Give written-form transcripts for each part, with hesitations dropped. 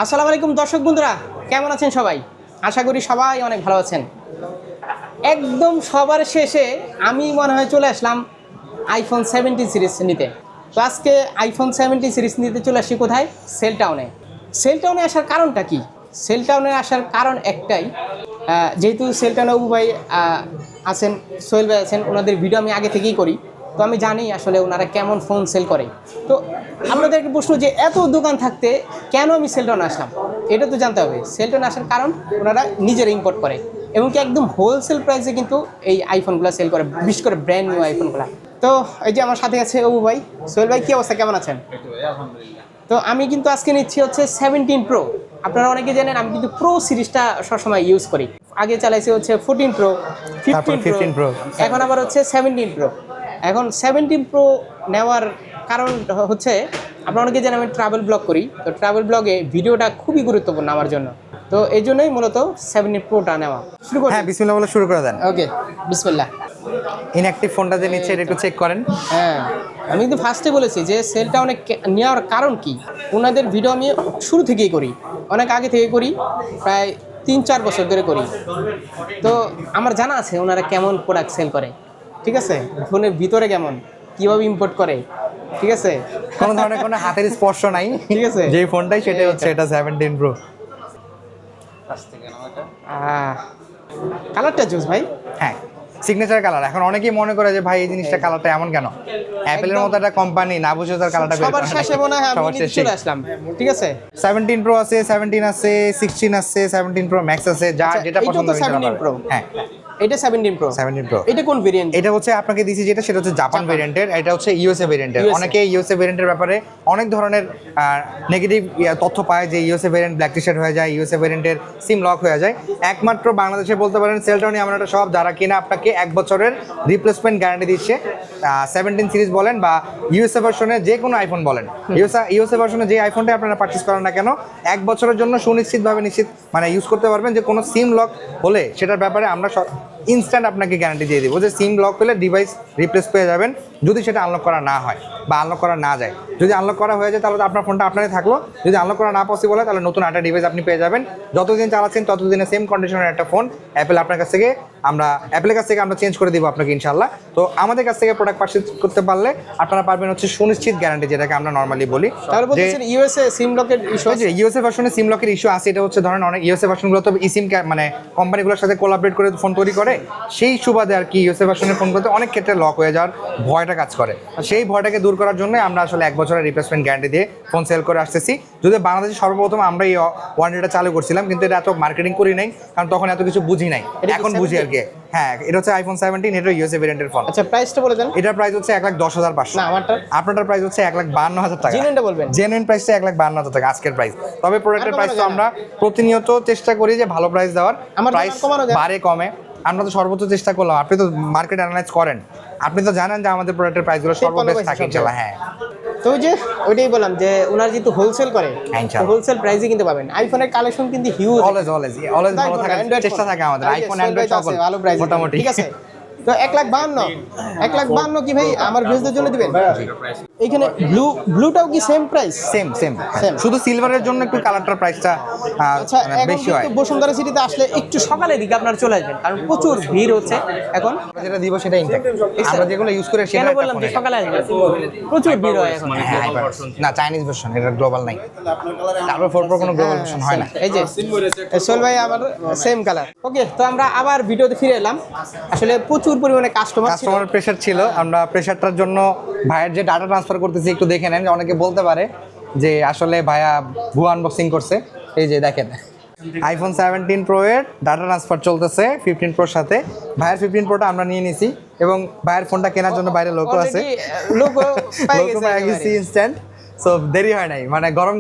আসসালামু আলাইকুম দর্শক বন্ধুরা, কেমন আছেন সবাই? আশা করি সবাই অনেক ভালো আছেন। একদম সবার শেষে আমি মনে হয় চলে আসলাম আইফোন 17 সিরিজ নিতে। তো আজকে আইফোন 17 সিরিজ নিতে চলে আসি কোথায়? সেলটাউনে। সেলটাউনে আসার কারণটা কি? সেলটাউনে আসার কারণ একটাই, যেহেতু সেলটাউনে অবু ভাই আছেন, সোহেল ভাই আছেন, ওনাদের ভিডিও আমি আগে থেকেই করি, তো আমি জানি আসলে ওনারা কেমন ফোন সেল করে। তো আপনাদেরকে প্রশ্ন যে এত দোকান থাকতে কেন আমি সেলটাউনে আসলাম, এটা তো জানতে হবে। সেলটাউনে আসার কারণ ওনারা নিজেরা ইম্পোর্ট করে এবং কি একদম হোলসেল প্রাইসে কিন্তু এই আইফোনগুলো সেল করে, বিশেষ করে ব্র্যান্ড নিউ আইফোনগুলো। তো এই যে আমার সাথে আছে অবু ভাই। সোহেল ভাই, কী অবস্থা, কেমন আছেন? তো আমি কিন্তু আজকে নিচ্ছি হচ্ছে 17 প্রো। আপনারা অনেকে জানেন আমি কিন্তু প্রো সিরিজটা সবসময় ইউজ করি। আগে চালাইছি হচ্ছে 14 প্রো, 15 প্রো, এখন আবার হচ্ছে 17 প্রো। এখন 17 প্রো নেওয়ার কারণ হচ্ছে, আপনারা অনেকে জানেন আমি ট্রাভেল ব্লগ করি, তো ট্রাভেল ব্লগে ভিডিওটা খুবই গুরুত্বপূর্ণ আমার জন্য। তো এই জন্যই মূলত 17 প্রোটা নেওয়া। শুরু করি? হ্যাঁ, বিসমিল্লাহ বলে শুরু করে দেন। ওকে, বিসমিল্লাহ। ইনঅ্যাক্টিভ ফোনটা যে নিচ্ছে এটা একটু চেক করেন। হ্যাঁ, আমি কিন্তু ফার্স্টে বলেছি যে সেলটা অনেক নেওয়ার কারণ কি। ওনাদের ভিডিও আমি শুরু থেকেই করি, অনেক আগে থেকে করি, প্রায় 3-4 বছর ধরে করি। তো আমার জানা আছে ওনারা কেমন প্রোডাক্ট সেল করে, ঠিক আছে, ফোনের ভিতরে কেমন, কীভাবে ইম্পোর্ট করে, ঠিক আছে, কোনো ধরনের কোনো হাতের স্পর্শ নাই, ঠিক আছে। যেই ফোনটাই সেটাই হচ্ছে এটা 17 প্রো। কালারটা জুস ভাই। হ্যাঁ, সিগনেচার কালার। এখন অনেকেই মনে করে যে ভাই এই জিনিসটা কালারটা এমন কেন, অ্যাপেলের মতো একটা কোম্পানি না বুঝে তার কালারটা বের সবার করে শেষে মনে হয় আমি নিতে চলে আসলাম, ঠিক আছে। 17 প্রো আছে, 17 আছে, 16 আছে, 17 প্রো ম্যাক্স আছে, যা যেটা পছন্দ হয় সেটা 17 প্রো। হ্যাঁ, এটা 17 প্রো। 17 প্রো। এটা কোন ভেরিয়েন্ট? এটা হচ্ছে আপনাকে দিছি যেটা, সেটা হচ্ছে জাপান ভেরিয়েন্টের, এটা হচ্ছে ইউএসএ ভেরিয়েন্টের। অনেকে ইউএসএ ভেরিয়েন্টের ব্যাপারে অনেক ধরনের নেগেটিভ তথ্য পায় যে USA variant black T shirt হয়ে যায়, ইউএসএ ভেরিয়েন্টের সিম লক হয়ে যায়। একমাত্র বাংলাদেশে বলতে পারেন সেলটাউনে এমন একটা শপ যারা কিনা আপনাকে 1 বছরের রিপ্লেসমেন্ট গ্যারান্টি দিচ্ছে। 17 সিরিজ বলেন বা ইউএসএ ভার্সনে যে কোনো আইফোন বলেন, ইউএসএ ভার্সনে যে আইফোনটা আপনারা পারচেস করেন না কেন, 1 বছরের জন্য সুনিশ্চিতভাবে মানে ইউজ করতে পারবেন যে কোনো সিম লক হলে সেটার ব্যাপারে আমরা ইনস্ট্যান্ট আপনাকে গ্যারান্টি দিয়ে দিব যে সিম লক হলে ডিভাইস রিপ্লেস পেয়ে যাবেন, যদি সেটা আনলক করা না হয় বা আনলক করা না যায়। যদি আনলক করা হয়ে যায় তাহলে তো আপনার ফোনটা আপনারই থাকলো, যদি আনলক করা না পসিবল হয় তাহলে নতুন একটা ডিভাইস আপনি পেয়ে যাবেন। যতদিন চালাচ্ছেন ততদিনে সেম কন্ডিশনের একটা ফোন অ্যাপেলের কাছ থেকে আমরা চেঞ্জ করে দিব আপনাকে ইনশাল্লাহ। তো আমাদের কাছ থেকে প্রোডাক্ট পারচেজ করতে পারলে আপনারা পারবেন হচ্ছে সুনিশ্চিত গ্যারান্টি, যেটাকে আমরা নর্মালি বলি। তাহলে বলছেন ইউএসএ সিম লকের ইস্যু আছে? ইউএসএ ভার্সনে সিম লকের ইস্যু আছে। এটা হচ্ছে ধরেন অনেক ইউএসএ ভার্সনগুলো তো সিম মানে কোম্পানিগুলোর সাথে কোলাবরেট করে ফোন তৈরি করে, সেই সুবাদে আর কি ইউএসএ ভার্সনের ফোনগুলোতে অনেক ক্ষেত্রে লক হয়ে যাওয়ার ভয়টা কাজ করে। সেই ভয়টাকে দূর করার জন্য আমরা আসলে 1 বছরের রিপ্লেসমেন্ট গ্যারান্টি দিয়ে ফোন সেল করে আসতেছি। যদি বাংলাদেশে সর্বপ্রথম আমরা এই ওয়ারেন্টিটা চালু করছিলাম, কিন্তু এটা এত মার্কেটিং করি নাই, কারণ তখন এত কিছু বুঝি নাই, এখন বুঝি আর কি। হ্যাঁ, এটা হচ্ছে আইফোন 17, এটা ইউএসএ ভেরিয়েন্টের ফোন। আচ্ছা, প্রাইসটা বলে দেন। এটার প্রাইস হচ্ছে 1,10,500। না, আপনারটার প্রাইস হচ্ছে 1,52,000 টাকা। জেনুইনটা বলবেন। জেনুইন প্রাইসটা 1,52,000 টাকা আজকের প্রাইস। তবে প্রোডাক্টের প্রাইস তো আমরা প্রতিনিয়ত চেষ্টা করি যে ভালো প্রাইস দেওয়ার, প্রাইস বাড়ে কমে আমরা তো সর্বোচ্চ চেষ্টা করলাম। আপনি তো মার্কেট অ্যানালাইজ করেন, আপনি তো জানেন যে আমাদের প্রোডাক্টের প্রাইসগুলো সর্ববেস্ট থাকে ইনশাআল্লাহ। হ্যাঁ, তো ওই যে ওইটাই বললাম যে ওনার যেহেতু হোলসেল করে, হোলসেল প্রাইসে কিনতে পাবেন। আইফোনের কালেকশন কিন্তু হিউজ, অলওয়েজ ভালো থাকার চেষ্টা থাকে আমাদের। আইফোন অ্যান্ড্রয়েড সকল ভালো প্রাইস মোটামুটি, ঠিক আছে। তো 1,52,000 কি ভাই আমার ভিউজদের জন্য দিবেন? এইখানে ব্লুটাও কি সেম প্রাইস? সেম, শুধু সিলভারের জন্য একটু কালারটার প্রাইসটা বেশি হয়। বসুন্ধরা সিটিতে আসলে একটু সকালের দিকে আপনারা চলে আসবেন, কারণ প্রচুর ভিড় হচ্ছে এখন। যেটা দিব সেটা ইনটেক, আমরা যেগুলো ইউজ করে সেটা বললাম যে সকালে আসবেন, প্রচুর ভিড় হয় এখন। না, চাইনিজ ভার্সন, এটা গ্লোবাল নাই। তারপর 4 প্রো কোনো গ্লোবাল ভার্সন হয় না। এই যে সোহেল ভাই আমার সেম কালার। ওকে, তো আমরা আবার ভিডিওতে ফিরে এলাম। আসলে প্রচুর পরিমাণে কাস্টমার প্রেশার ছিল। আমরা প্রেশারটার জন্য ভাইয়ের যে ডাটা ট্রান্সফার করতেছি একটু দেখে নেন। অনেকে বলতে পারে যে আসলে ভাইয়া ভুয়া আনবক্সিং করছে। এই যে দেখেন, আইফোন 17 প্রো এর ডাটা ট্রান্সফার চলতেছে 15 প্রোর সাথে। ভাইয়ের 15 প্রোটা আমরা নিয়ে নিছি এবং ভাইয়ের ফোনটা কেনার জন্য বাইরে লোকও আছে, লোকও পাই গেছি ইনস্ট্যান্ট। সো দেরি হয় নাই, মানে গরম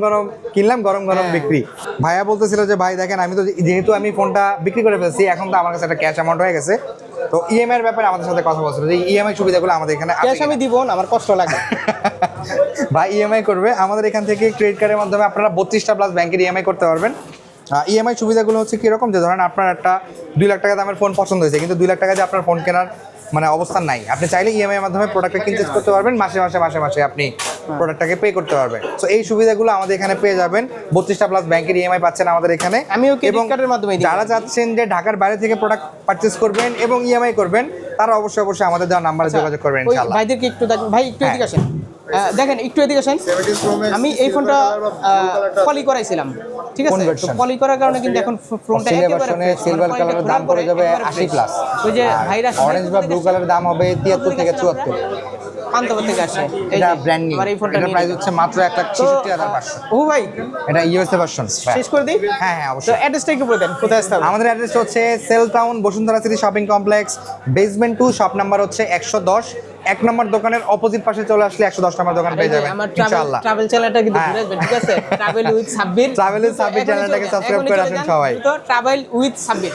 কিনলাম, গরম বিক্রি। ভাইয়া বলতেছিল যে ভাই দেখেন, আমি তো যেহেতু আমি ফোনটা বিক্রি করে ফেলছি, এখন তো আমার কাছে একটা ক্যাশ অ্যামাউন্ট হয়ে গেছে, তো ইএমআই এর ব্যাপারে আমাদের সাথে কথা বলছিল যে ইএমআই সুবিধাগুলো আমাদের এখানে আছে। ক্যাশ আমি দিব না, আমার কষ্ট লাগে। ভাই ইএমআই করবে আমাদের এখান থেকে, ক্রেডিট কার্ডের মাধ্যমে আপনারা 32টা প্লাস ব্যাংকের ইএমআই করতে পারবেন। ইএমআই সুবিধাগুলো হচ্ছে কীরকম, যে ধরেন আপনার একটা 2 লাখ টাকা দামের ফোন পছন্দ হয়েছে, কিন্তু 2 লাখ টাকা দিয়ে আপনার ফোন কেনার মানে অবস্থান নাই। আপনি চাইলে ইএমআই এর মাধ্যমে প্রোডাক্টটা কিনতে করতে পারবেন, মাসে আপনি প্রোডাক্টটাকে পে করতে পারবেন। সো এই সুবিধাগুলো আমাদের এখানে পেয়ে যাবেন। 32টা প্লাস ব্যাংকের ইএমআই পাচ্ছেন আমাদের এখানে। আমিও ক্রেডিট এবং কার্ডের মাধ্যমে দিই। যারা চাচ্ছেন যে ঢাকার বাইরে থেকে প্রোডাক্ট পারচেজ করবেন এবং ইএমআই করবেন, তারা অবশ্যই আমাদের দেওয়া নাম্বারে যোগাযোগ করবেন ওই ইনশাআল্লাহ। ভাইদেরকে একটু ভাই একটু এদিকে আসেন, দেখেন একটু এদিকে আসেন। আমি এই ফোনটা পলি করাইছিলাম, ঠিক কোন আছে? তো version? পলি করার কারণে কিন্তু এখন ফোনটা অস্ট্রেলিয়া একেবারে ভার্সনে fresh, সিলভার মানে কালারের পলিটা দাম পড়ে যাবে একেবারে 80 fresh। প্লাস। ওই যে ভাইরা অরেঞ্জ বা ব্লু কালারের দাম হবে 73 থেকে 74। পান্তাপুর থেকে আসে। এই এটা যে, ব্র্যান্ড নিউ। আমার এই ফোনটা এটার নিয়ে প্রাইস নিলাম। হচ্ছে মাত্র তো 1,66,500। ও ভাই, এটা ইউএসএ ভার্সন। শেষ করে দিই। হ্যাঁ তো অবশ্যই। অ্যাড্রেসটা একটু বলে দেন, কোথায় আসতে হবে? আমাদের অ্যাড্রেস হচ্ছে Cell Town Bashundhara City shopping complex, basement 2, shop number হচ্ছে 110। 1 নম্বর দোকানের অপোজিট পাশে চলে আসলে 110 নম্বর দোকান পেয়ে যাবেন আমার ইনশাআল্লাহ। ট্রাভেল চ্যানেলটা কিন্তু হ্যাঁ। ঘুরে আসবেন, ঠিক আছে? Travel with Sabbir. Travel with Sabbir চ্যানেলটাকে সাবস্ক্রাইব করে আসুন সবাই। তো ট্রাভেল উইথ সাব্বির।